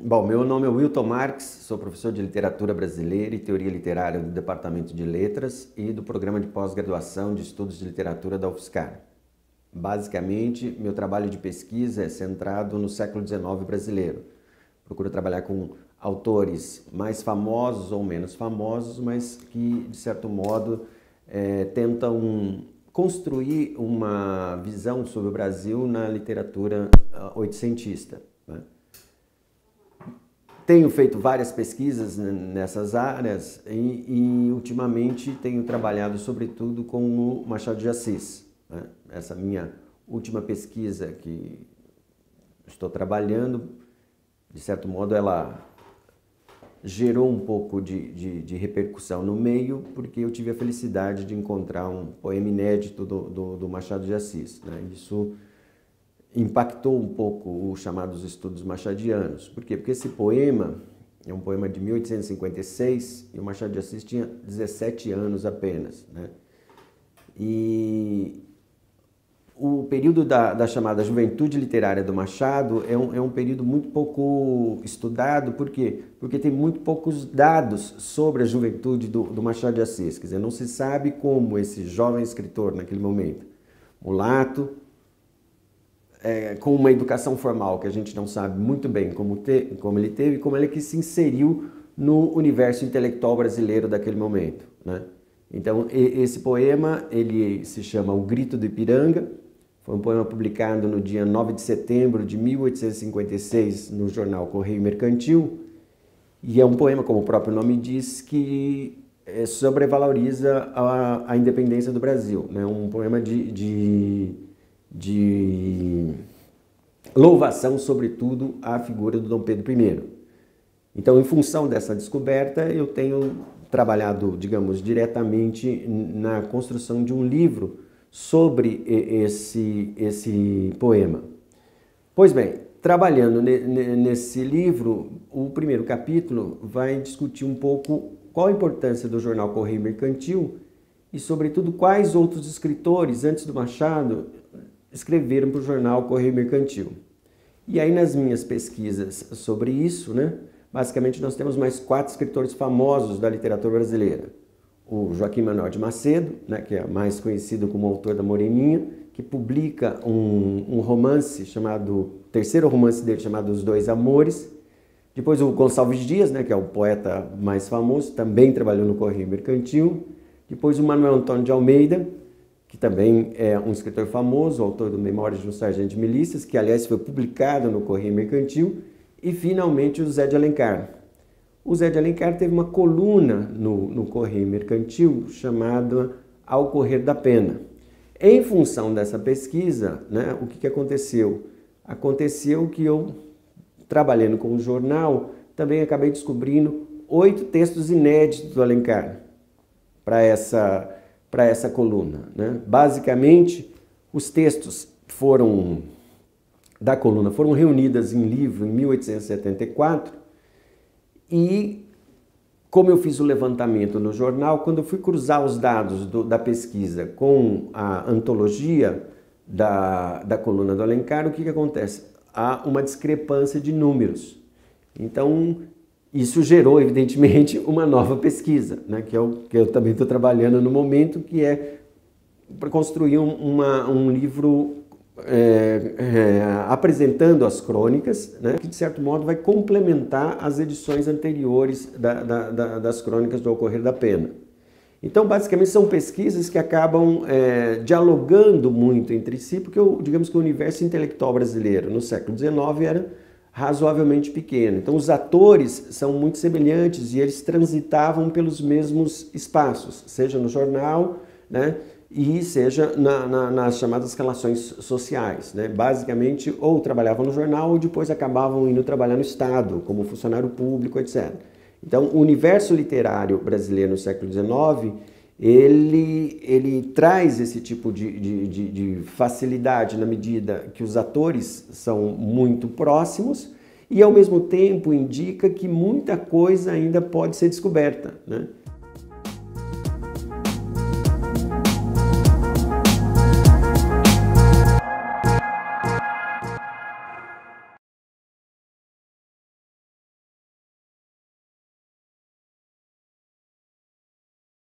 Bom, meu nome é Wilton Marques, sou professor de Literatura Brasileira e Teoria Literária do Departamento de Letras e do Programa de Pós-Graduação de Estudos de Literatura da UFSCar. Basicamente, meu trabalho de pesquisa é centrado no século XIX brasileiro. Procuro trabalhar com autores mais famosos ou menos famosos, mas que, de certo modo, tentam construir uma visão sobre o Brasil na literatura oitocentista, né? Tenho feito várias pesquisas nessas áreas e ultimamente tenho trabalhado sobretudo com o Machado de Assis, né? Essa minha última pesquisa que estou trabalhando, de certo modo, ela gerou um pouco de repercussão no meio, porque eu tive a felicidade de encontrar um poema inédito do Machado de Assis, né? Isso impactou um pouco os chamados estudos machadianos. Por quê? Porque esse poema é um poema de 1856 e o Machado de Assis tinha 17 anos apenas, né? E o período da chamada juventude literária do Machado é um período muito pouco estudado. Por quê? Porque tem muito poucos dados sobre a juventude do Machado de Assis. Quer dizer, não se sabe como esse jovem escritor, naquele momento, mulato, com uma educação formal que a gente não sabe muito bem como ele teve, como ele que se inseriu no universo intelectual brasileiro daquele momento, né? Então, esse poema, ele se chama O Grito do Ipiranga, foi um poema publicado no dia 9 de setembro de 1856 no jornal Correio Mercantil, e é um poema, como o próprio nome diz, que sobrevaloriza a independência do Brasil, né? Um poema de louvação, sobretudo, à figura do Dom Pedro I. Então, em função dessa descoberta, eu tenho trabalhado, digamos, diretamente na construção de um livro sobre esse poema. Pois bem, trabalhando nesse livro, o primeiro capítulo vai discutir um pouco qual a importância do jornal Correio Mercantil e, sobretudo, quais outros escritores, antes do Machado, escreveram para o jornal Correio Mercantil. E aí, nas minhas pesquisas sobre isso, né, basicamente nós temos mais 4 escritores famosos da literatura brasileira. O Joaquim Manuel de Macedo, né, que é mais conhecido como autor da Moreninha, que publica um romance chamado, terceiro romance dele, chamado Os Dois Amores. Depois o Gonçalves Dias, né, que é o poeta mais famoso, também trabalhou no Correio Mercantil. Depois o Manuel Antônio de Almeida, que também é um escritor famoso, autor do Memórias de um Sargento de Milícias, que aliás foi publicado no Correio Mercantil. E finalmente o Zé de Alencar. O Zé de Alencar teve uma coluna no Correio Mercantil chamada Ao Correr da Pena. Em função dessa pesquisa, né, o que aconteceu? Aconteceu que eu, trabalhando com o jornal, também acabei descobrindo 8 textos inéditos do Alencar para essa coluna, né? Basicamente, os textos da coluna foram reunidas em livro em 1874 e, como eu fiz o levantamento no jornal, quando eu fui cruzar os dados da pesquisa com a antologia da coluna do Alencar, o que acontece? Há uma discrepância de números. Então, isso gerou, evidentemente, uma nova pesquisa, né, que é o que eu também estou trabalhando no momento, que é para construir um livro apresentando as crônicas, né, que de certo modo vai complementar as edições anteriores das crônicas do Ocorrer da Pena. Então, basicamente, são pesquisas que acabam dialogando muito entre si, porque digamos que o universo intelectual brasileiro no século XIX era razoavelmente pequeno. Então, os atores são muito semelhantes e eles transitavam pelos mesmos espaços, seja no jornal, né, e seja nas chamadas relações sociais, né? Basicamente, ou trabalhavam no jornal ou depois acabavam indo trabalhar no Estado, como funcionário público, etc. Então, o universo literário brasileiro no século XIX, ele traz esse tipo de facilidade na medida que os atores são muito próximos e, ao mesmo tempo, indica que muita coisa ainda pode ser descoberta, né?